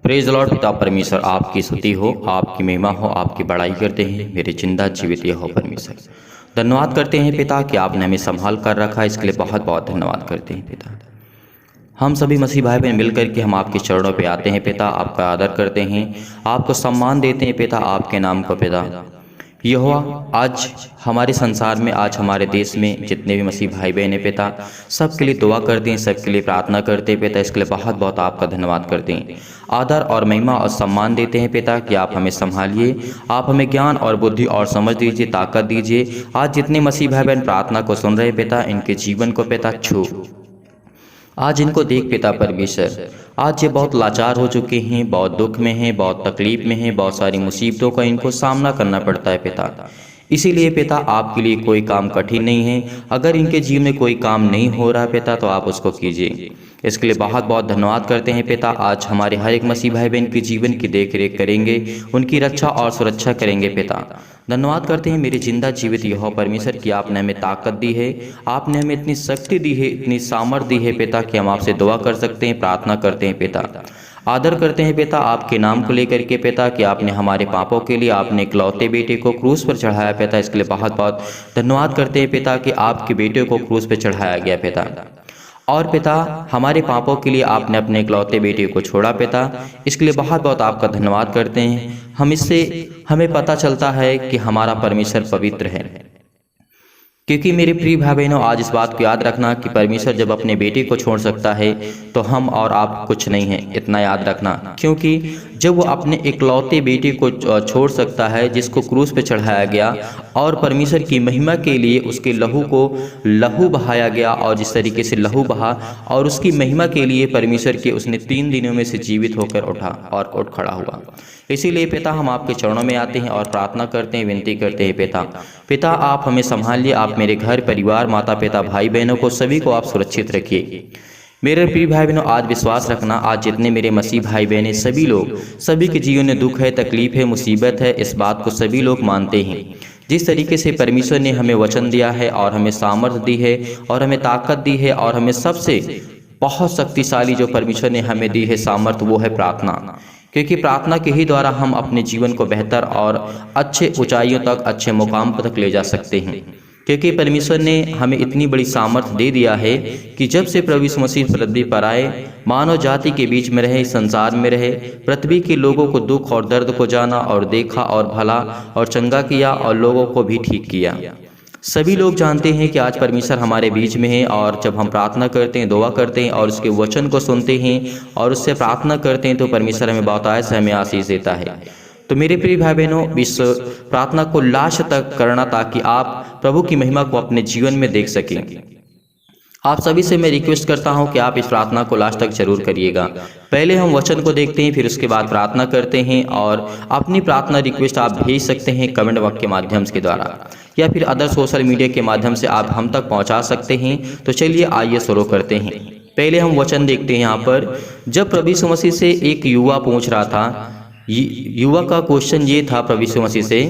Praise Lord. पिता परमेश्वर आपकी स्तुति हो, आपकी महिमा हो, आपकी बड़ाई करते हैं मेरे जिंदा जीवित हो परमेश्वर। धन्यवाद करते हैं पिता कि आपने हमें संभाल कर रखा, इसके लिए बहुत बहुत धन्यवाद करते हैं पिता। हम सभी मसीह भाई बहन मिल करके हम आपके चरणों पे आते हैं पिता, आपका आदर करते हैं, आपको सम्मान देते हैं पिता, आपके नाम को पिता। यहोवा आज हमारे संसार में, आज हमारे देश में जितने भी मसीह भाई बहन हैं पिता, सबके लिए दुआ करते हैं, सबके लिए प्रार्थना करते हैं पिता। इसके लिए बहुत बहुत आपका धन्यवाद करते हैं, आदर और महिमा और सम्मान देते हैं पिता कि आप हमें संभालिए, आप हमें ज्ञान और बुद्धि और समझ दीजिए, ताकत दीजिए। आज जितने मसीह भाई बहन प्रार्थना को सुन रहे हैं पिता, इनके जीवन को पिता छू, आज इनको देख पिता परमेश्वर। आज ये बहुत लाचार हो चुके हैं, बहुत दुख में हैं, बहुत तकलीफ में हैं, बहुत सारी मुसीबतों का इनको सामना करना पड़ता है पिता। इसीलिए पिता आपके लिए कोई काम कठिन नहीं है। अगर इनके जीवन में कोई काम नहीं हो रहा पिता तो आप उसको कीजिए। इसके लिए बहुत बहुत धन्यवाद करते हैं पिता। आज हमारे हर एक मसीह भाई बहन के जीवन की देख रेख करेंगे, उनकी रक्षा और सुरक्षा करेंगे पिता। धन्यवाद करते हैं मेरे जिंदा जीवित यहोवा परमेश्वर कि आपने हमें ताकत दी है, आपने हमें इतनी शक्ति दी है, इतनी सामर्थ्य दी है पिता कि हम आपसे दुआ कर सकते हैं, प्रार्थना करते हैं पिता। आदर करते हैं पिता आपके नाम को लेकर के पिता कि आपने हमारे पापों के लिए आपने इकलौते बेटे को क्रूस पर चढ़ाया पिता। इसके लिए बहुत बहुत धन्यवाद करते हैं पिता कि आपके बेटे को क्रूस पर चढ़ाया गया पिता। और पिता हमारे पापों के लिए आपने अपने इकलौते बेटे को छोड़ा पिता। इसके लिए बहुत बहुत आपका धन्यवाद करते हैं। हमें पता चलता है कि हमारा परमेश्वर पवित्र है, क्योंकि मेरे प्रिय भाई बहनों आज इस बात को याद रखना कि परमेश्वर जब अपने बेटे को छोड़ सकता है तो हम और आप कुछ नहीं हैं, इतना याद रखना। क्योंकि जब वो अपने इकलौते बेटे को छोड़ सकता है जिसको क्रूस पे चढ़ाया गया और परमेश्वर की महिमा के लिए उसके लहू बहाया गया, और जिस तरीके से लहू बहा और उसकी महिमा के लिए परमेश्वर के उसने 3 दिनों में से जीवित होकर उठा और उठ खड़ा हुआ। इसीलिए पिता हम आपके चरणों में आते हैं और प्रार्थना करते हैं, विनती करते हैं पिता आप हमें संभालिए, आप मेरे घर परिवार माता पिता भाई बहनों को सभी को आप सुरक्षित रखिए। मेरे प्रिय भाई बहनों आज विश्वास रखना, आज जितने मेरे मसीह भाई बहन सभी लोग, सभी के जीवन में दुख है, तकलीफ है, मुसीबत है, इस बात को सभी लोग मानते हैं। जिस तरीके से परमेश्वर ने हमें वचन दिया है और हमें सामर्थ्य दी है और हमें ताकत दी है और हमें सबसे बहुत शक्तिशाली जो परमेश्वर ने हमें दी है सामर्थ्य, वो है प्रार्थना। क्योंकि प्रार्थना के ही द्वारा हम अपने जीवन को बेहतर और अच्छे ऊंचाइयों तक, अच्छे मुकाम तक ले जा सकते हैं। क्योंकि परमेश्वर ने हमें इतनी बड़ी सामर्थ्य दे दिया है कि जब से प्रभु यीशु मसीह पृथ्वी पर आए, मानव जाति के बीच में रहे, संसार में रहे, पृथ्वी के लोगों को दुख और दर्द को जाना और देखा और भला और चंगा किया और लोगों को भी ठीक किया। सभी लोग जानते हैं कि आज परमेश्वर हमारे बीच में है, और जब हम प्रार्थना करते हैं, दुआ करते हैं और उसके वचन को सुनते हैं और उससे प्रार्थना करते हैं तो परमेश्वर हमें बहुतायत से हमें आशीष देता है। तो मेरे प्रिय भाई बहनों इस प्रार्थना को लास्ट तक करना ताकि आप प्रभु की महिमा को अपने जीवन में देख सकें। आप सभी से मैं रिक्वेस्ट करता हूं कि आप इस प्रार्थना को लास्ट तक जरूर करिएगा। पहले हम वचन को देखते हैं, फिर उसके बाद प्रार्थना करते हैं, और अपनी प्रार्थना रिक्वेस्ट आप भेज सकते हैं कमेंट बॉक्स के माध्यम के द्वारा या फिर अदर सोशल मीडिया के माध्यम से आप हम तक पहुंचा सकते हैं। तो चलिए आइए शुरू करते हैं। पहले हम वचन देखते हैं। यहाँ पर जब प्रभु यीशु मसीह से एक युवा पूछ रहा था, युवा का क्वेश्चन ये था प्रभु यीशु मसीह से,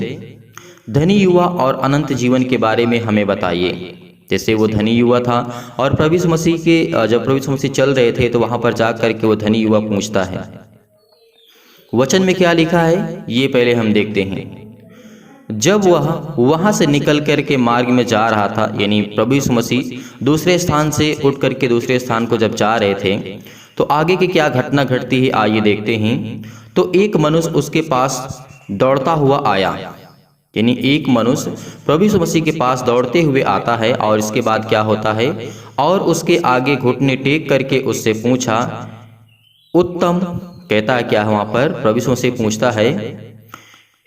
धनी युवा और अनंत जीवन के बारे में हमें बताइए। जैसे वो धनी युवा था और प्रभु यीशु मसीह के जब प्रभु यीशु मसीह चल रहे थे तो वहां पर जा करके वो धनी युवा पूछता है। वचन में क्या लिखा है ये पहले हम देखते हैं। जब वह वहां से निकल करके मार्ग में जा रहा था, यानी प्रभु यीशु मसीह दूसरे स्थान से उठ करके दूसरे स्थान को जब जा रहे थे तो आगे की क्या घटना घटती है आइए देखते हैं। तो एक मनुष्य उसके पास दौड़ता हुआ आया, यानी एक मनुष्य प्रभु यीशु मसीह के पास दौड़ते हुए आता है, और इसके बाद क्या होता है, और उसके आगे घुटने टेक करके उससे पूछा, उत्तम कहता है क्या है वहां पर, प्रभु यीशु मसीह पूछता है,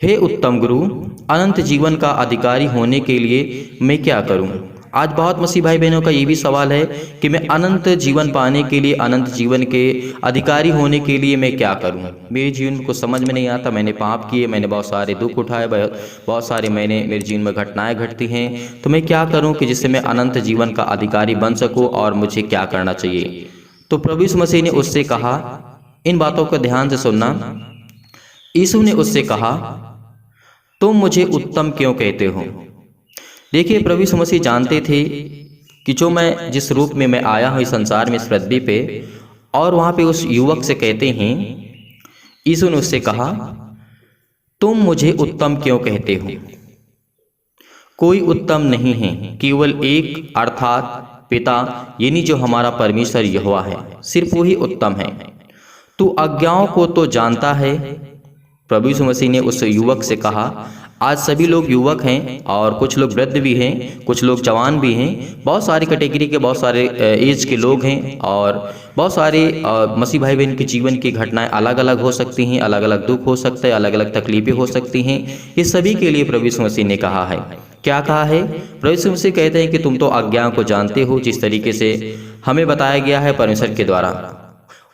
हे उत्तम गुरु, अनंत जीवन का अधिकारी होने के लिए मैं क्या करूं। आज बहुत मसीह भाई बहनों का ये भी सवाल है कि मैं अनंत जीवन पाने के लिए, अनंत जीवन के अधिकारी होने के लिए मैं क्या करूं। मेरे जीवन को समझ में नहीं आता, मैंने पाप किए, मैंने बहुत सारे दुख उठाए, बहुत सारे मेरे जीवन में घटनाएं घटती हैं, तो मैं क्या करूं कि जिससे मैं अनंत जीवन का अधिकारी बन सकूं, और मुझे क्या करना चाहिए। तो प्रभु यीशु मसीह ने उससे कहा, इन बातों को ध्यान से सुनना। यीशु ने उससे कहा, तुम मुझे उत्तम क्यों कहते हो। देखिए प्रभु यीशु मसीह जानते थे कि जो मैं जिस रूप में मैं आया हूँ इस संसार में, इस पृथ्वी पे, और वहाँ पे उस युवक से कहते हैं यीशु ने उससे कहा, तुम मुझे उत्तम क्यों कहते हो? कोई उत्तम नहीं है, केवल एक, अर्थात पिता, यानी जो हमारा परमेश्वर यहोवा है, सिर्फ वही उत्तम है। तू आज्ञाओं को तो जानता है। प्रभु यीशु मसीह ने उस युवक से कहा, आज सभी लोग युवक हैं और कुछ लोग वृद्ध भी हैं, कुछ लोग जवान भी हैं, बहुत सारी कैटेगरी के, बहुत सारे एज के लोग हैं और बहुत सारे मसीह भाई बहन के जीवन की घटनाएं अलग अलग हो सकती हैं, अलग अलग दुख हो सकते हैं, अलग अलग तकलीफें हो सकती हैं। ये सभी के लिए प्रभु यीशु मसीह ने कहा है। क्या कहा है? प्रभु यीशु मसीह कहते हैं कि तुम तो आज्ञाओं को जानते हो, जिस तरीके से हमें बताया गया है परमेश्वर के द्वारा।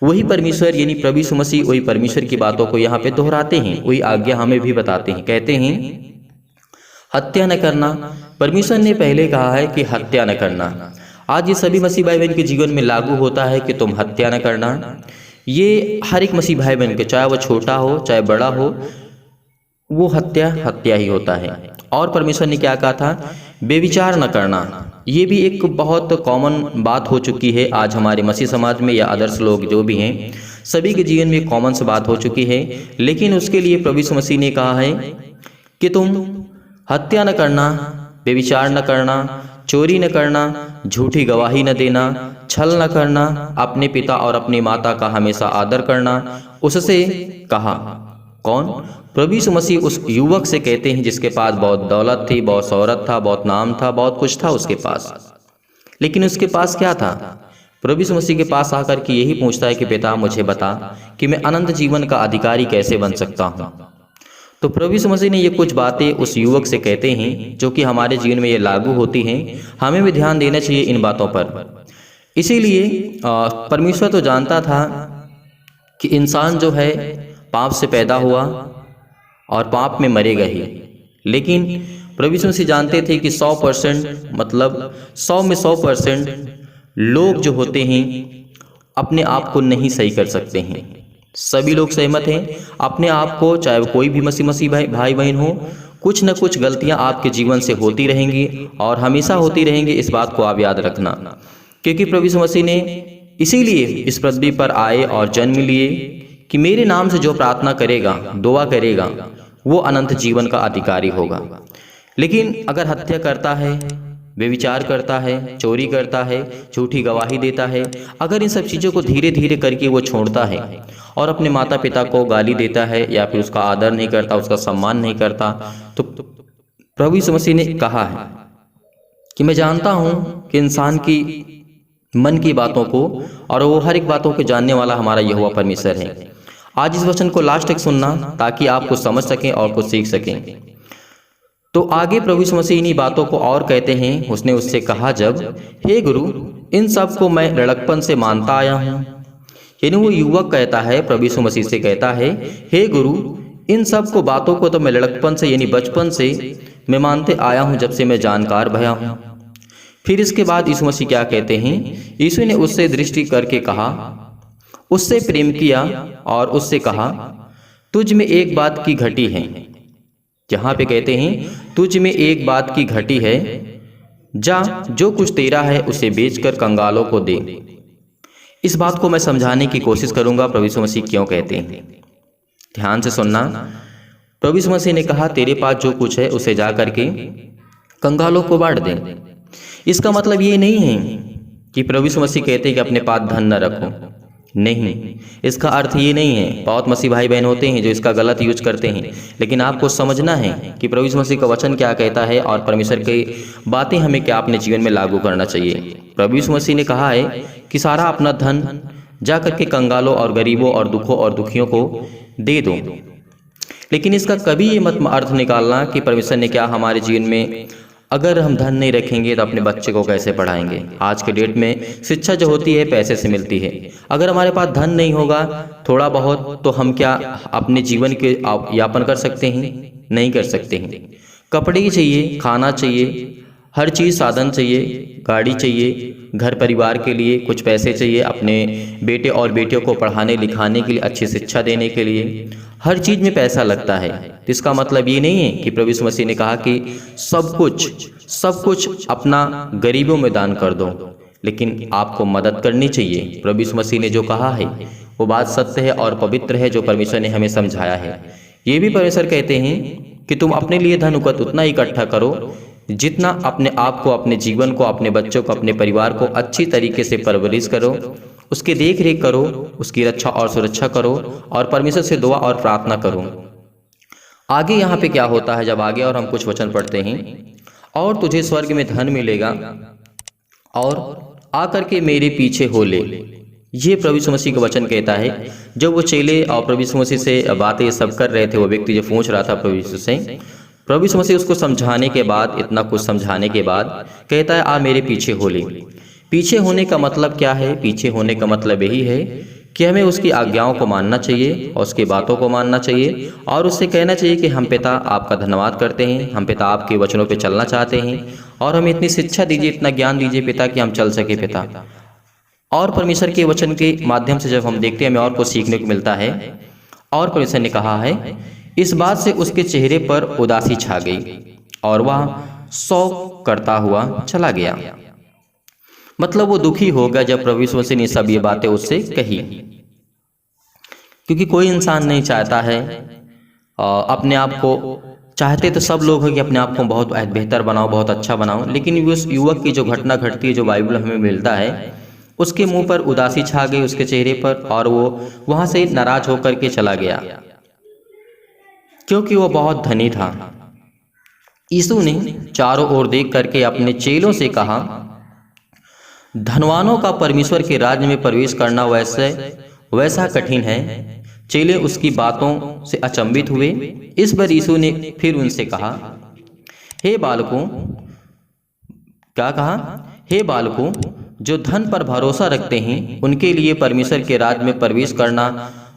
वही परमेश्वर यानी प्रभु यीशु मसीह वही परमेश्वर की बातों को यहाँ पे दोहराते हैं, वही आज्ञा हमें भी बताते हैं। कहते हैं हत्या न करना। परमेश्वर ने पहले कहा है कि हत्या न करना। आज ये सभी मसीह भाई बहन के जीवन में लागू होता है कि तुम हत्या न करना। ये हर एक मसीह भाई बहन के, चाहे वो छोटा हो चाहे बड़ा हो, वो हत्या ही होता है। और परमेश्वर ने क्या कहा था? बेविचार न करना। ये भी एक बहुत कॉमन बात हो चुकी है आज हमारे मसीह समाज में, या आदर्श लोग जो भी हैं, सभी के जीवन में कॉमन सी बात हो चुकी है। लेकिन उसके लिए प्रभु यीशु मसीह ने कहा है कि तुम हत्या न करना, बेविचार न करना, चोरी न करना, झूठी गवाही न देना, छल न करना, अपने पिता और अपनी माता का हमेशा आदर करना। उससे कहा, कौन? प्रभु यीशु मसीह उस युवक से कहते हैं जिसके पास बहुत दौलत थी, बहुत शोहरत था, बहुत नाम था, बहुत कुछ था उसके पास, लेकिन उसके पास क्या था? प्रभु यीशु मसीह के पास आकर के यही पूछता है कि पिता मुझे बता कि मैं अनंत जीवन का अधिकारी कैसे बन सकता हूँ। तो प्रभु यीशु मसीह ने ये कुछ बातें उस युवक से कहते हैं जो कि हमारे जीवन में ये लागू होती हैं। हमें भी ध्यान देना चाहिए इन बातों पर। इसीलिए परमेश्वर तो जानता था कि इंसान जो है पाप से पैदा हुआ और पाप में मरेगा ही, लेकिन प्रभु यीशु मसीह जानते थे कि 100% मतलब 100 में 100% लोग जो होते हैं अपने आप को नहीं सही कर सकते हैं। सभी लोग सहमत हैं अपने आप को, चाहे वो कोई भी मसीह भाई बहन हो, कुछ न कुछ गलतियां आपके जीवन से होती रहेंगी और हमेशा होती रहेंगी। इस बात को आप याद रखना, क्योंकि प्रभु यीशु मसीह ने इसीलिए इस पृथ्वी पर आए और जन्म लिए कि मेरे नाम से जो प्रार्थना करेगा, दुआ करेगा, वो अनंत जीवन का अधिकारी होगा। लेकिन अगर हत्या करता है, व्यभिचार करता है, चोरी करता है, झूठी गवाही देता है, अगर इन सब चीज़ों को धीरे धीरे करके वो छोड़ता है और अपने माता पिता को गाली देता है या फिर उसका आदर नहीं करता, उसका सम्मान नहीं करता, तो प्रभु यीशु मसीह ने कहा है कि मैं जानता हूँ कि इंसान की मन की बातों को, और वो हर एक बातों को जानने वाला हमारा यहोवा परमेश्वर है। आज इस वचन को लास्ट तक सुनना ताकि आप कुछ समझ सकें और कुछ सीख सकें। तो आगे प्रभु यीशु मसीह इन्हीं बातों को और कहते हैं। उसने उससे कहा, जब हे गुरु, इन सब को मैं लड़कपन से मानता आया हूँ। यानी वो युवक कहता है, प्रभु यीशु मसीह से कहता है, हे गुरु, इन सब को बातों को तो मैं लड़कपन से यानी बचपन से मैं मानते आया हूँ, जब से मैं जानकार भया हूँ। फिर इसके बाद यीशु मसीह क्या कहते हैं? यीशु ने उससे दृष्टि करके कहा, उससे प्रेम किया और उससे कहा, तुझ में एक बात की घटी है। जहां पे कहते हैं तुझ में एक बात की घटी है, जा जो कुछ तेरा है उसे बेचकर कंगालों को दे। इस बात को मैं समझाने की कोशिश करूंगा प्रभु यीशु मसीह क्यों कहते हैं। ध्यान से सुनना। प्रभु यीशु मसीह ने कहा, तेरे पास जो कुछ है उसे जा करके कंगालों को बांट दे। इसका मतलब ये नहीं है कि प्रभु यीशु मसीह कहते हैं कि अपने पास धन न रखो, नहीं, इसका अर्थ ये नहीं है। बहुत मसीह भाई बहन होते हैं जो इसका गलत यूज करते हैं, लेकिन आपको समझना है कि प्रभु यीशु मसीह का वचन क्या कहता है और परमेश्वर की बातें हमें क्या अपने जीवन में लागू करना चाहिए। प्रभु यीशु मसीह ने कहा है कि सारा अपना धन जा करके कंगालों और गरीबों और दुखों और दुखियों को दे दो। लेकिन इसका कभी ये मत अर्थ निकालना कि परमेश्वर ने क्या हमारे जीवन में, अगर हम धन नहीं रखेंगे तो अपने बच्चे को कैसे पढ़ाएंगे। आज के डेट में शिक्षा जो होती है पैसे से मिलती है। अगर हमारे पास धन नहीं होगा थोड़ा बहुत, तो हम क्या अपने जीवन के यापन कर सकते हैं? नहीं कर सकते हैं। कपड़े चाहिए, खाना चाहिए, हर चीज़ साधन चाहिए, गाड़ी चाहिए, घर परिवार के लिए कुछ पैसे चाहिए, अपने बेटे और बेटियों को पढ़ाने लिखाने के लिए, अच्छी शिक्षा देने के लिए, हर चीज़ में पैसा लगता है। तो इसका मतलब ये नहीं है कि प्रभु यीशु मसीह ने कहा कि सब कुछ अपना गरीबों में दान कर दो, लेकिन आपको मदद करनी चाहिए। प्रभु यीशु मसीह ने जो कहा है वो बात सत्य है और पवित्र है जो परमेश्वर ने हमें समझाया है। ये भी परमेश्वर कहते हैं कि तुम अपने लिए धन उतना ही इकट्ठा करो जितना अपने आप को, अपने जीवन को, अपने बच्चों को, अपने परिवार को अच्छी तरीके से परवरिश करो, उसकी देख रेख करो, उसकी रक्षा और सुरक्षा करो और परमेश्वर से दुआ और प्रार्थना करो। आगे यहाँ पे क्या होता है, जब आगे और हम कुछ वचन पढ़ते हैं, और तुझे स्वर्ग में धन मिलेगा और आकर के मेरे पीछे हो ले। ये प्रभु यीशु मसीह का वचन कहता है। जब वो चेले और प्रभु यीशु मसीह से बातें ये सब कर रहे थे, वो व्यक्ति जो पूछ रहा था प्रभु यीशु से, प्रभु यीशु मसीह उसको समझाने के बाद, इतना कुछ समझाने के बाद कहता है, आ मेरे पीछे हो ले। पीछे होने का मतलब क्या है? पीछे होने का मतलब यही है कि हमें उसकी आज्ञाओं को मानना चाहिए और उसकी बातों को मानना चाहिए और उससे कहना चाहिए कि हम पिता आपका धन्यवाद करते हैं, हम पिता आपके वचनों पे चलना चाहते हैं और हमें इतनी शिक्षा दीजिए, इतना ज्ञान दीजिए पिता कि हम चल सके पिता। और परमेश्वर के वचन के माध्यम से जब हम देखते हैं, हमें और कुछ सीखने को मिलता है। और परमेश्वर ने कहा है, इस बात से उसके चेहरे पर उदासी छा गई और वह शोक करता हुआ चला गया। मतलब वो दुखी हो गया जब प्रभु यीशु मसीह ने सब ये बातें उससे कही, क्योंकि कोई इंसान नहीं चाहता है अपने आप को, चाहते तो सब लोग हैं कि अपने आप को बहुत बेहतर बनाओ, बहुत अच्छा बनाओ, लेकिन उस युवक की जो घटना घटती है, जो बाइबल हमें मिलता है, उसके मुंह पर उदासी छा गई, उसके चेहरे पर, और वो वहां से नाराज होकर के चला गया क्योंकि वो बहुत धनी था। यीशु ने चारों ओर देख करके अपने चेलों से कहा, धनवानों का परमेश्वर के राज्य में प्रवेश करना वैसा कठिन है। चेले उसकी बातों से अचंभित हुए। इस पर यीशु ने फिर उनसे कहा, हे बालकों, क्या कहा? हे बालकों, जो धन पर भरोसा रखते हैं उनके लिए परमेश्वर के राज्य में प्रवेश करना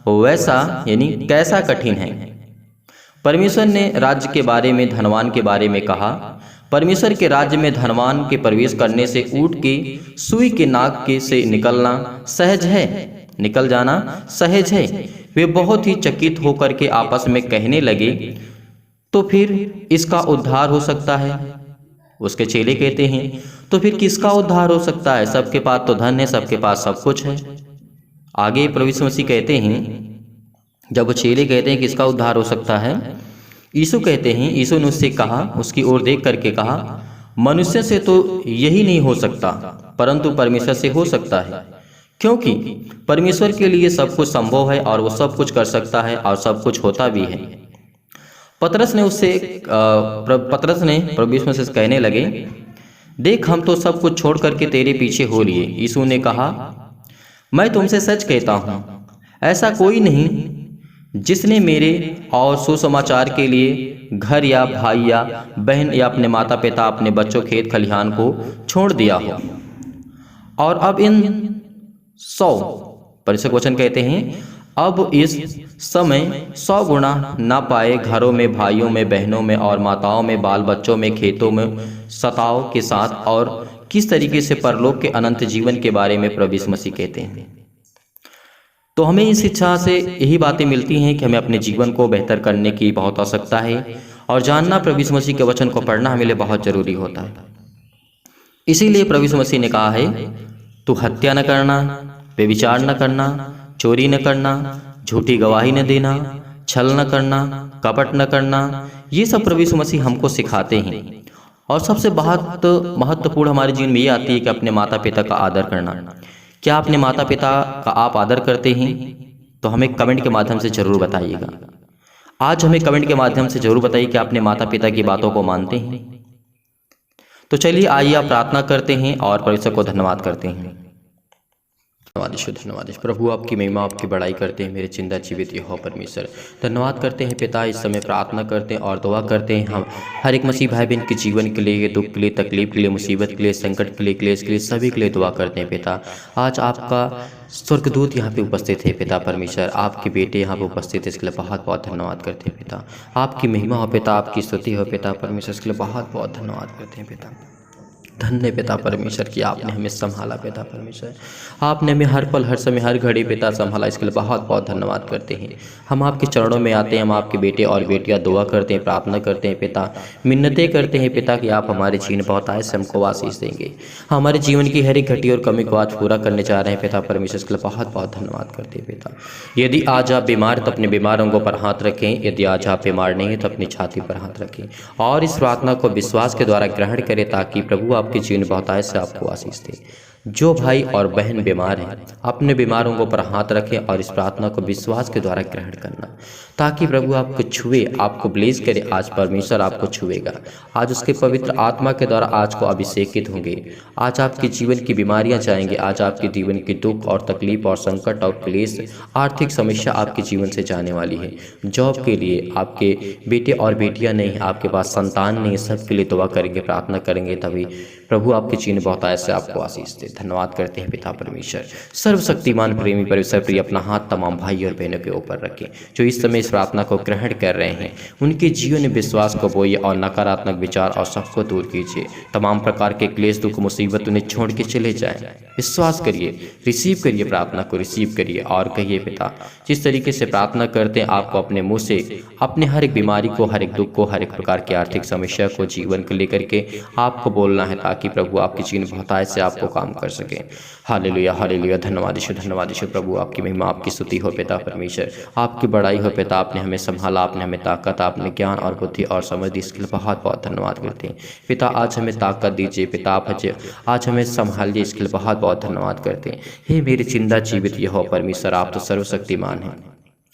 वैसा, यानी कैसा कठिन है। परमेश्वर ने राज्य के बारे में, धनवान के बारे में कहा। परमेश्वर के राज्य में धनवान के प्रवेश करने से ऊँट की सुई के नाक के से निकलना सहज है, निकल जाना सहज है। वे बहुत ही चकित होकर के आपस में कहने लगे, तो फिर इसका उद्धार हो सकता है? उसके चेले कहते हैं, तो फिर किसका उद्धार हो सकता है? सबके पास तो धन है, सबके पास सब कुछ है। आगे प्रभु यीशु मसीह कहते हैं, जब वो चेले कहते हैं किसका उद्धार हो सकता है, यीशु कहते हैं, यीशु ने उससे कहा, उसकी ओर देख करके कहा, मनुष्य से तो यही नहीं हो सकता, परंतु परमेश्वर से हो सकता है, क्योंकि परमेश्वर के लिए सब कुछ संभव है और वो सब कुछ कर सकता है और सब कुछ होता भी है। पतरस ने प्रभु यीशु मसीह से कहने लगे, देख हम तो सब कुछ छोड़ करके तेरे पीछे हो लिए। यीशु ने कहा, मैं तुमसे सच कहता हूँ, ऐसा कोई नहीं जिसने मेरे और सुसमाचार के लिए घर या भाई या बहन या अपने माता पिता, अपने बच्चों, खेत खलिहान को छोड़ दिया हो और अब इन 100 परमेश्वर वचन कहते हैं, अब इस समय 100 गुना ना पाए घरों में, भाइयों में, बहनों में और माताओं में, बाल बच्चों में, खेतों में, सताव के साथ, और किस तरीके से परलोक के अनंत जीवन के बारे में प्रभु यीशु मसीह कहते हैं। तो हमें इस शिक्षा से यही बातें मिलती हैं कि हमें अपने जीवन को बेहतर करने की बहुत आवश्यकता है और जानना प्रभु यीशु मसीह के वचन को पढ़ना हमें लिए बहुत जरूरी होता है। इसीलिए प्रभु यीशु मसीह ने कहा है, तू हत्या न करना, व्यभिचार न करना, चोरी न करना, झूठी गवाही न देना, छल न करना, कपट न करना। ये सब प्रभु यीशु मसीह हमको सिखाते हैं। और सबसे बहुत महत्वपूर्ण हमारे जीवन में ये आती है कि अपने माता पिता का आदर करना। क्या अपने माता पिता का आप आदर करते हैं? तो हमें कमेंट के माध्यम से जरूर बताइएगा। आज हमें कमेंट के माध्यम से जरूर बताइए कि अपने माता पिता की बातों को मानते हैं। तो चलिए आइए आप प्रार्थना करते हैं और परमेश्वर को धन्यवाद करते हैं। धन्यवाद प्रभु, आपकी महिमा, आपकी बड़ाई करते हैं मेरे जिंदा जीवित यहोवा परमेश्वर। धन्यवाद करते हैं पिता, इस समय प्रार्थना करते हैं और दुआ करते हैं हम हर एक मसीह भाई बहन के जीवन के लिए, दुख के लिए, तकलीफ के लिए, मुसीबत के लिए, संकट के लिए, क्लेश के लिए, सभी के लिए दुआ करते हैं पिता। आज आपका स्वर्गदूत यहाँ पे उपस्थित है पिता परमेश्वर, आपके बेटे यहाँ पे उपस्थित है, इसके लिए बहुत बहुत धन्यवाद करते हैं पिता। आपकी महिमा हो पिता, आपकी स्तुति हो पिता परमेश्वर, इसके लिए बहुत बहुत धन्यवाद करते हैं पिता। धन्य पिता परमेश्वर कि आपने हमें संभाला पिता परमेश्वर। आपने हमें हर पल हर समय हर घड़ी पिता संभाला, इसके लिए बहुत बहुत धन्यवाद करते हैं। हम आपके चरणों में आते हैं, हम आपके बेटे और बेटियां दुआ करते हैं, प्रार्थना करते हैं पिता, मिन्नतें करते हैं पिता कि आप हमारे जीवन बहुतायत से हमको आशीष देंगे। हमारे जीवन की हर एक घटी और कमी को आज पूरा करने जा रहे हैं पिता परमेश्वर, इसके लिए बहुत बहुत धन्यवाद करते हैं पिता। यदि आज आप बीमार तो अपने बीमार अंगों पर हाथ रखें, यदि आज आप बीमार नहीं है तो अपनी छाती पर हाथ रखें और इस प्रार्थना को विश्वास के द्वारा ग्रहण करें ताकि प्रभु आपके जीवन बहुतायत से आपको आशीष दे। जो भाई और बहन बीमार हैं अपने बीमार अंगों पर हाथ रखें और इस प्रार्थना को विश्वास के द्वारा ग्रहण करना ताकि प्रभु आपको छुए, आपको ब्लेस करे। आज परमेश्वर आपको छुएगा, आज उसके पवित्र आत्मा के द्वारा आज को अभिषेकित होंगे। आज आपके जीवन की बीमारियां जाएंगे, आज आपके जीवन के दुख और तकलीफ और संकट और क्लेश, आर्थिक समस्या आपके जीवन से जाने वाली है। जॉब के लिए आपके बेटे और बेटियां नहीं, आपके पास संतान नहीं, सबके लिए दुआ करेंगे, प्रार्थना करेंगे, तभी प्रभु आपके जीवन बहुतायत से आपको आशीष दे। धन्यवाद करते हैं पिता परमेश्वर। सर्वशक्तिमान प्रेमी परमेश्वर प्रिय अपना हाथ तमाम भाई और बहनों के ऊपर रखें जो इस समय इस प्रार्थना को ग्रहण कर रहे हैं। उनके जीवन में विश्वास को बोइए और नकारात्मक विचार और सबको दूर कीजिए। तमाम प्रकार के क्लेश दुख मुसीबत उन्हें छोड़ के चले जाएं। विश्वास करिए, रिसीव करिए, प्रार्थना को रिसीव करिए और कहिए पिता जिस तरीके से प्रार्थना करते हैं आपको अपने मुँह से अपने हर एक बीमारी को, हर एक दुख को, हर एक प्रकार की आर्थिक समस्या को, जीवन को लेकर के आपको बोलना है ताकि प्रभु आपके जीवन बहुतायत से आपको काम कर सके। Hallelujah hallelujah. धन्यवाद यीशु, धन्यवाद यीशु। प्रभु आपकी महिमा, आपकी स्तुति हो पिता परमेश्वर, आपकी बड़ाई हो पिता। आपने हमें संभाला, आपने हमें ताकत, आपने ज्ञान और बुद्धि और समझ दी, इसके लिए बहुत बहुत धन्यवाद करते हैं पिता। आज हमें ताकत दीजिए पिता, आप आज हमें संभालिए, इसके लिए बहुत बहुत धन्यवाद करते हैं। हे मेरे जिंदा जीवित यहोवा परमेश्वर, आप तो सर्वशक्तिमान हैं,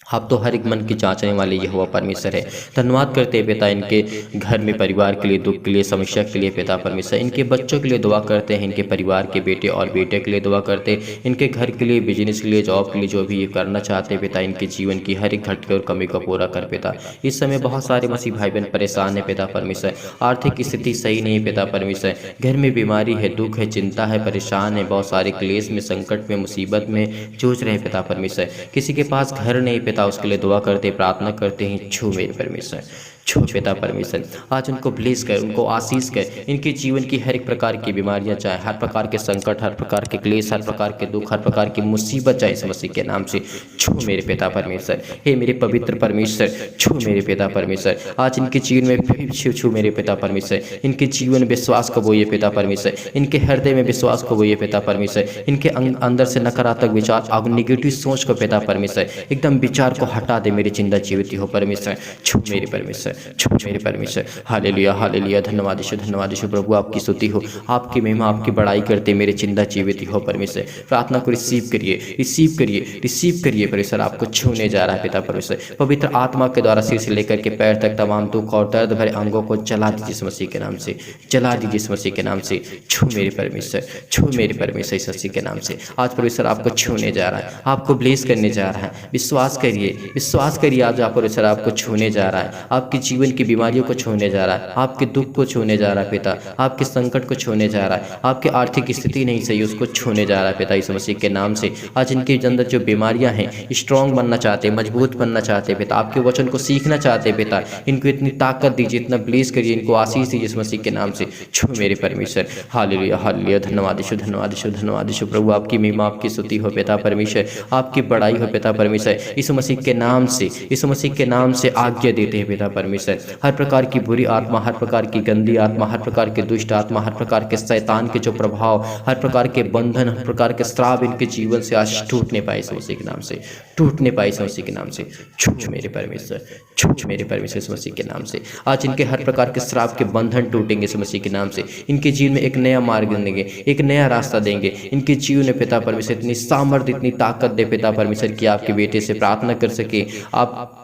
आप तो हर एक मन की जांचने वाले यहोवा परमेश्वर है। धन्यवाद करते हैं पिता इनके घर में परिवार के लिए, दुख के लिए, समस्या के लिए पिता परमेश्वर। इनके बच्चों के लिए दुआ करते हैं, इनके परिवार के बेटे और बेटे के लिए दुआ करते हैं, इनके घर के लिए, बिजनेस के लिए, जॉब के लिए, जो भी ये करना चाहते हैं पिता, इनके जीवन की हर एक घटके और कमी को पूरा कर पिता। इस समय बहुत सारे मसीह भाई बहन परेशान है पिता परमेश्वर, आर्थिक स्थिति सही नहीं है पिता परमेश्वर, घर में बीमारी है, दुख है, चिंता है, परेशान है, बहुत सारे क्लेश में, संकट में, मुसीबत में जूझ रहे हैं पिता परमेश्वर। किसी के पास घर नहीं पिता, उसके लिए दुआ करते, प्रार्थना करते हैं। छू मेरे परमेश्वर, छू पिता परमेश्वर, आज उनको ब्लेस कर, उनको आशीष कर। इनके जीवन की हर एक प्रकार की बीमारियां चाहे, हर प्रकार के संकट, हर प्रकार के क्लेश, हर प्रकार के दुख, हर प्रकार की मुसीबत चाहे, इस मसीह के नाम से छू मेरे पिता परमेश्वर। हे मेरे पवित्र परमेश्वर, छू मेरे पिता परमेश्वर, आज इनके जीवन में फिर छू मेरे पिता परमेश्वर। इनके जीवन में विश्वास को बोइए पिता परमेश्वर, इनके हृदय में विश्वास को बोइए पिता परमेश्वर। इनके अंदर से नकारात्मक विचार और नेगेटिव सोच को पिता परमेश्वर एकदम विचार को हटा दे। मेरे जिंदा जीवित हो परमेश्वर, छू मेरे परमेश्वर, छू मेरे परमेश्वर। Hallelujah hallelujah. धन्यवाद यीशु, धन्यवाद यीशु। प्रभु आपकी स्तुति हो, आपकी महिमा, आपकी बड़ाई करते मेरे जिंदा जीवित हो परमेश्वर। प्रार्थना को रिसीव करिए, रिसीव करिए, रिसीव करिए परमेश्वर। आपको छूने जा रहा है पिता परमेश्वर, पवित्र आत्मा के द्वारा सिर से लेकर के पैर तक तमाम दुख और दर्द भरे अंगों को जला दीजिए इस मसीह के नाम से, जला दीजिए इस मसीह के नाम से। छू मेरे परमेश्वर, छू मेरे परमेश्वर इस मसीह के नाम से। आज परमेश्वर आपको छूने जा रहा है, आपको ब्लेस करने जा रहा है। विश्वास करिए, विश्वास करिए। आज आप परमेश्वर आपको छूने जा रहा है, आपके जीवन की बीमारियों को छूने जा रहा है, आपके दुख को छूने जा रहा है पिता, आपके संकट को छूने जा रहा है, आपकी आर्थिक स्थिति नहीं सही उसको छूने जा रहा है पिता इस मसीह के नाम से। आज इनके अंदर जो बीमारियां हैं, स्ट्रांग बनना चाहते हैं, मजबूत बनना चाहते हैं पिता, आपके वचन को सीखना चाहते हैं पिता, इनको इतनी ताकत दीजिए, इतना ब्लेस करिए, इनको आशीष दीजिए इस मसीह के नाम से। छू मेरे परमेश्वर। Hallelujah hallelujah. धन्यवाद यीशु, धन्यवाद यीशु, धन्यवाद यीशु। प्रभु आपकी महिमा, आपकी स्तुति हो पिता परमेश्वर, आपकी बड़ाई हो पिता परमेश्वर। इस मसीह के नाम से, इस मसीह के नाम से आज्ञा देते हैं पिता परमेश्वर। हर प्रकार की बुरी आत्मा, हर प्रकार की गंदी आत्मा, हर प्रकार के दुष्ट आत्मा, हर प्रकार के शैतान के जो प्रभाव, हर प्रकार के बंधन, हर प्रकार के श्राप इनके जीवन से आज टूटने पाए इस मसीह के नाम से, टूटने पाए इस मसीह के नाम से। छू मेरे परमेश्वर, छू मेरे परमेश्वर इस मसीह के नाम से। आज इनके हर प्रकार के श्राप के बंधन टूटेंगे इस मसीह के नाम से। इनके जीवन में एक नया मार्ग देंगे, एक नया रास्ता देंगे। इनके जीवन में पिता परमेश्वर इतनी सामर्थ्य, इतनी ताकत दे पिता परमेश्वर कि आपके बेटे से प्रार्थना कर सके, आप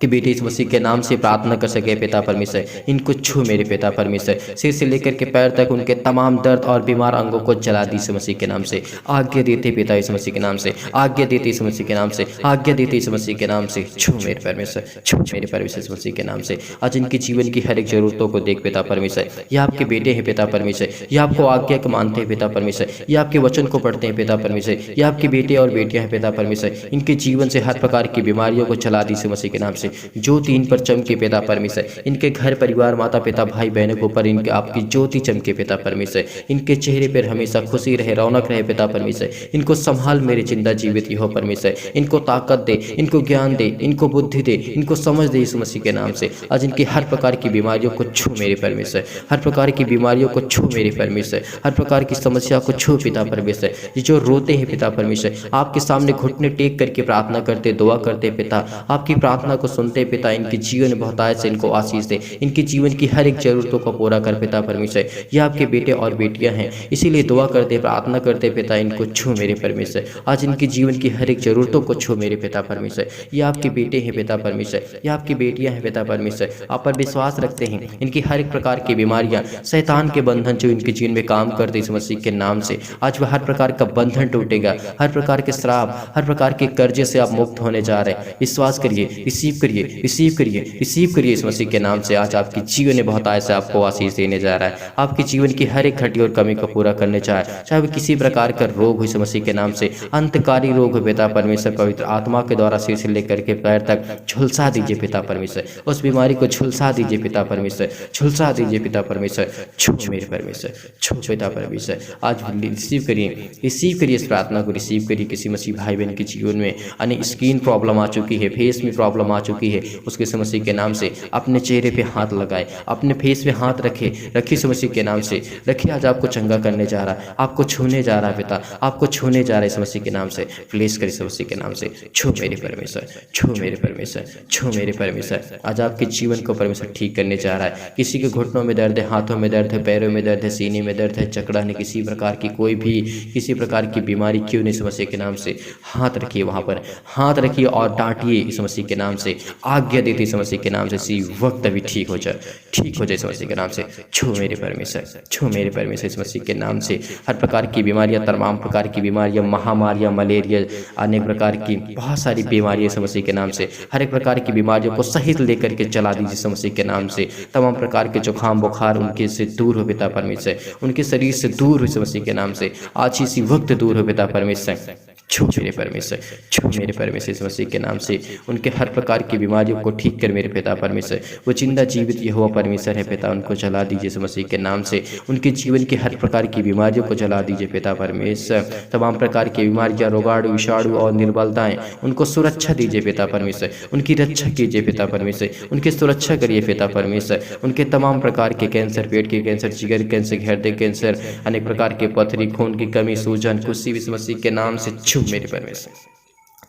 कि बेटे इस मसीह के नाम से प्रार्थना कर सके पिता परमेश्वर। इनको छू मेरे पिता परमेश्वर, सिर से लेकर के पैर तक उनके तमाम दर्द और बीमार अंगों को जला दी इस मसीह के नाम से। आज्ञा देते पिता इस मसीह के नाम से, आज्ञा देते इस मसीह के नाम से, आज्ञा देते इस मसीह के नाम से। छू मेरे परमेश्वर, छू मेरे परमेश्वर इस मसीह के नाम से। आज इनके जीवन की हर एक जरूरतों को देख पिता परमेश्वर। ये आपके बेटे हैं पिता परमेश्वर, ये आपको आज्ञा को मानते हैं पिता परमेश्वर, ये आपके वचन को पढ़ते हैं पिता परमेश्वर, ये आपके बेटे और बेटियां हैं पिता परमेश्वर। इनके जीवन से हर प्रकार की बीमारियों को जला दी इस मसीह के नाम से ज्योति इन पर चमके पिता परमेश्वर, इनके घर परिवार माता पिता भाई बहनों के ऊपर इनके आपकी ज्योति चमके पिता परमेश्वर, इनके चेहरे पर हमेशा खुशी रहे, रौनक रहे पिता परमेश्वर, इनको संभाल मेरे जिंदा जीवित यहोवा परमेश्वर, इनको ताकत दे, इनको ज्ञान दे, इनको बुद्धि दे, इनको समझ दे यीशु मसीह के नाम से। आज इनकी हर प्रकार की बीमारियों को छू मेरे परमेश्वर, हर प्रकार की बीमारियों को छू मेरे परमेश्वर, हर प्रकार की समस्या को छू पिता परमेश्वर। ये जो रोते हैं पिता परमेश्वर, आपके सामने घुटने टेक करके प्रार्थना करते, दुआ करते पिता, आपकी प्रार्थना को सुनते पिता, इनके जीवन में बहुतायत से इनको आशीष दे, इनके जीवन की हर एक जरूरतों को पूरा कर पिता परमेश्वर। ये आपके बेटे और बेटियां हैं, इसीलिए दुआ करते, प्रार्थना करते पिता, इनको छू मेरे परमेश्वर। आज इनके जीवन की हर एक जरूरतों को छू मेरे पिता परमेश्वर। ये आपके बेटे हैं पिता परमेश्वर, ये आपकी बेटियां हैं पिता परमेश्वर, आप पर विश्वास रखते हैं। इनकी हर एक प्रकार की बीमारियां, शैतान के बंधन जो इनके जीवन में काम करते इस मसीह के नाम से, आज वह हर प्रकार का बंधन टूटेगा, हर प्रकार के श्राप, हर प्रकार के कर्जे से आप मुक्त होने जा रहे हैं। विश्वास करिए, रिसीव करिए, रिसीव करिए, रिसीव करिए इस मसीह के नाम से। आज आपकी जीवन में बहुत आय से आपको आशीष देने जा रहा है, आपके जीवन की हर एक घटी और कमी को पूरा करने चाहे, चाहे वो किसी प्रकार का रोग हो इस मसीह के नाम से, अंतकारी रोग हो पिता परमेश्वर, पवित्र आत्मा के द्वारा सिर से लेकर के पैर तक झुलसा दीजिए पिता परमेश्वर, उस बीमारी को झुलसा दीजिए पिता परमेश्वर, झुलसा दीजिए पिता परमेश्वर, छू मेरे परमेश्वर, छू पिता परमेश्वर। आज रिसीव करिए, रिसीव करिए इस प्रार्थना को, रिसीव करिए। किसी मसीह भाई बहन के जीवन में अनेक स्किन प्रॉब्लम आ चुकी है, फेस में प्रॉब्लम आ चुकी है, उसके मसीह के नाम से अपने चेहरे पे हाथ लगाए, अपने फेस पे हाथ रखे, रखिए मसीह के नाम से, रखिए। आज आपको चंगा करने जा रहा है, आपको छूने जा रहा है पिता, आपको छूने जा रहा है इस मसीह के नाम से। प्लीज करिए इस मसीह के नाम से, छू मेरे परमेश्वर, छू मेरे परमेश्वर, छू मेरे परमेश्वर। आज आपके जीवन को परमेश्वर ठीक करने जा रहा है। किसी के घुटनों में दर्द है, हाथों में दर्द है, पैरों में दर्द है, सीने में दर्द है, चकड़ा ने किसी प्रकार की कोई भी किसी प्रकार की बीमारी क्यों नहीं, इस मसीह के नाम से हाथ रखिए, वहां पर हाथ रखिए और डांटिए इस मसीह के नाम से, आज्ञा देते इस मसीह के नाम से, इसी वक्त अभी ठीक हो जाए, ठीक हो जाए इस मसीह के नाम से। छू मेरे परमेश्वर, छू मेरे परमेश्वर इस मसीह के नाम से। हर प्रकार की बीमारियां, तमाम प्रकार की बीमारियां, महामारियां, मलेरिया, अनेक प्रकार की बहुत सारी बीमारियां इस मसीह के नाम से, हर एक प्रकार की बीमारियों को सहित लेकर के चला दीजिए इस मसीह के नाम से। तमाम प्रकार के जुकाम बुखार उनके से दूर हो पिता परमेश्वर, उनके शरीर से दूर हो इस मसीह के नाम से, आज इसी वक्त दूर हो पिता परमेश्वर। छू मेरे परमेश्वर, छू मेरे परमेश्वर इस मसीह के नाम से। उनके हर प्रकार की बीमारियों को ठीक कर मेरे पिता परमेश्वर। वो जिंदा जीवित यहोवा परमेश्वर है पिता, उनको जला दीजिए इस मसीह के नाम से। उनके जीवन की हर प्रकार की बीमारियों को जला दीजिए पिता परमेश्वर। तमाम प्रकार की बीमारियां, रोगाणु, विषाणु और निर्बलताएं, उनको सुरक्षा दीजिए पिता परमेश्वर, उनकी रक्षा कीजिए पिता परमेश्वर, उनकी सुरक्षा करिए पिता परमेश्वर। उनके तमाम प्रकार के कैंसर, पेट के कैंसर, जिगर कैंसर, हृदय कैंसर, अनेक प्रकार के पथरी, खून की कमी, सूजन, कुछ इस मसीह के नाम से छू मेरे परमेश्वर,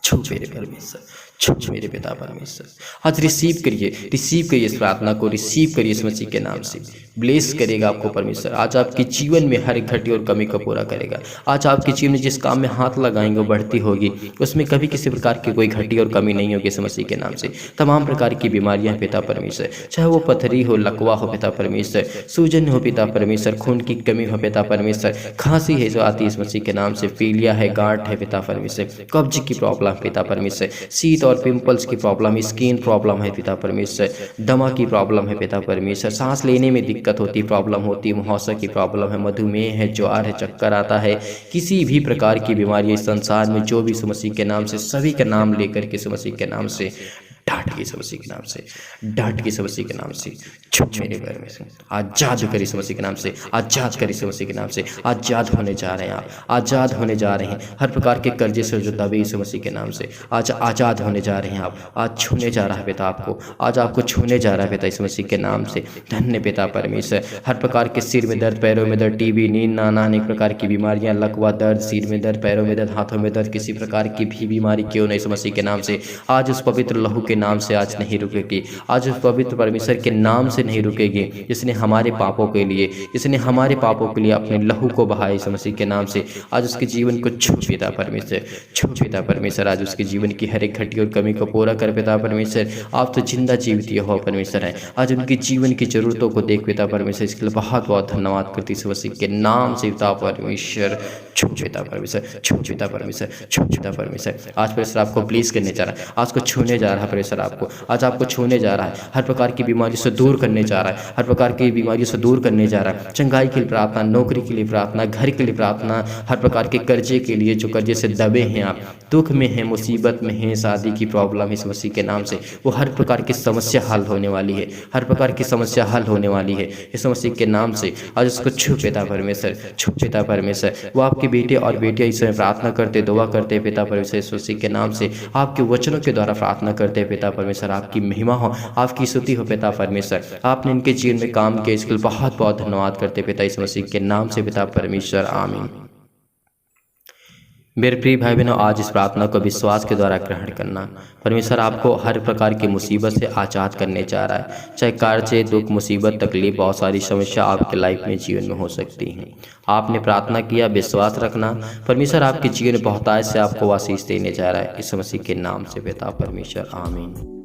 छू मेरे परमेश्वर, छू मेरे पिता परमेश्वर। आज रिसीव करिए, रिसीव करिए इस प्रार्थना को, रिसीव करिए इस मसीह के नाम से। ब्लेस करेगा आपको परमेश्वर, आज आपके जीवन में हर एक घटी और कमी को पूरा करेगा। आज आपके जीवन में जिस काम में हाथ लगाएंगे वो बढ़ती होगी, उसमें कभी किसी प्रकार की कोई घटी और कमी नहीं होगी इस मसीह के नाम से। तमाम प्रकार की बीमारियां पिता परमेश्वर, चाहे वो पथरी हो, लकवा हो पिता परमेश्वर, सूजन हो पिता परमेश्वर, खून की कमी हो पिता परमेश्वर, खांसी है जो आती है इस मसीह के नाम से, पीलिया है, गांठ है पिता परमेश्वर, कब्ज की प्रॉब्लम पिता परमेश्वर, शीत और पिंपल्स की प्रॉब्लम, स्किन प्रॉब्लम है पिता परमेश्वर, दमा की प्रॉब्लम है पिता परमेश्वर, सांस लेने में दिक्कत होती, प्रॉब्लम होती, मुहासा की प्रॉब्लम है, मधुमेह है, ज्वार है, चक्कर आता है, किसी भी प्रकार की बीमारी इस संसार में जो भी यीशु मसीह के नाम से, सभी का नाम लेकर के यीशु मसीह के नाम से डांट के यीशु मसीह के नाम से, डांट के यीशु मसीह के नाम से छू मेरे परमेश्वर। आजाद कर यीशु मसीह के नाम से, आजाद कर यीशु मसीह के नाम से, आजाद होने जा रहे हैं आप, आजाद होने जा रहे हैं। हर प्रकार के कर्जे से जो दबे यीशु मसीह के नाम से आज आजाद होने जा रहे हैं आप। आज छूने जा रहा है पिता आपको, आज आपको छूने जा रहा है पिता यीशु मसीह के नाम से। धन्य पिता परमेश्वर। हर प्रकार के सिर में दर्द, पैरों में दर्द, टीबी, नींद ना आना, अनेक प्रकार की बीमारियां, लकवा, दर्द, सिर में दर्द, पैरों में दर्द, हाथों में दर्द, किसी प्रकार की भी बीमारी क्यों नहीं यीशु मसीह के नाम से आज उस पवित्र लहू के नाम से आज नहीं रुकेगी, आज उस पवित्र परमेश्वर के नाम से नहीं रुकेगी, जिसने हमारे पापों के लिए, जिसने हमारे पापों के लिए अपने लहू को बहाया यीशु मसीह के नाम से। आज उसके जीवन को छू पिता परमेश्वर, छू पिता परमेश्वर। आज उसके जीवन की हर एक घटी और कमी को पूरा कर पिता परमेश्वर। आप तो जिंदा जीवित यहोवा परमेश्वर है। आज उनके जीवन की जरूरतों को देख पिता परमेश्वर, इसके लिए बहुत बहुत धन्यवाद करती यीशु मसीह के नाम से पिता परमेश्वर। छू पिता परमेश्वर, छू पिता परमेश्वर, छू पिता परमेश्वर। आज परमेश्वर आपको प्लीज करने जा रहा है, आज को छूने जा रहा है परमेश्वर आपको, आज आपको छूने जा रहा है, हर प्रकार की बीमारी से दूर करने जा रहा है, हर प्रकार की बीमारी से दूर करने जा रहा है। चंगाई के लिए प्रार्थना, नौकरी के लिए प्रार्थना, घर के लिए प्रार्थना, हर प्रकार के कर्जे के लिए, जो कर्जे से दबे हैं आप, दुख में हैं, मुसीबत में हैं, शादी की प्रॉब्लम इस मसीह के नाम से वो हर प्रकार की समस्या हल होने वाली है, हर प्रकार की समस्या हल होने वाली है इस मसीह के नाम से। आज उसको छू पिता परमेश्वर, छू पिता परमेश्वर। वो आपके बेटे और बेटियां इस समय प्रार्थना करते, दुआ करते पिता परमेश्वर इस मसीह के नाम से, आपके वचनों के द्वारा प्रार्थना करते पिता परमेश्वर। आपकी महिमा हो, आपकी स्तुति हो पिता परमेश्वर। आपने इनके जीवन में काम किया, इसके लिए बहुत बहुत धन्यवाद करते पिता इस मसीह के नाम से पिता परमेश्वर, आमीन। मेरे प्रिय भाई बहनों, आज इस प्रार्थना को विश्वास के द्वारा ग्रहण करना। परमेश्वर आपको हर प्रकार की मुसीबत से आज़ाद करने जा रहा है, चाहे कर्जे, दुख, मुसीबत, तकलीफ, बहुत सारी समस्या आपके लाइफ में, जीवन में हो सकती हैं। आपने प्रार्थना किया, विश्वास रखना, परमेश्वर आपके जीवन में बहुतायत से आपको आशीष देने जा रहा है इस मसीह के नाम से पिता परमेश्वर, आमीन।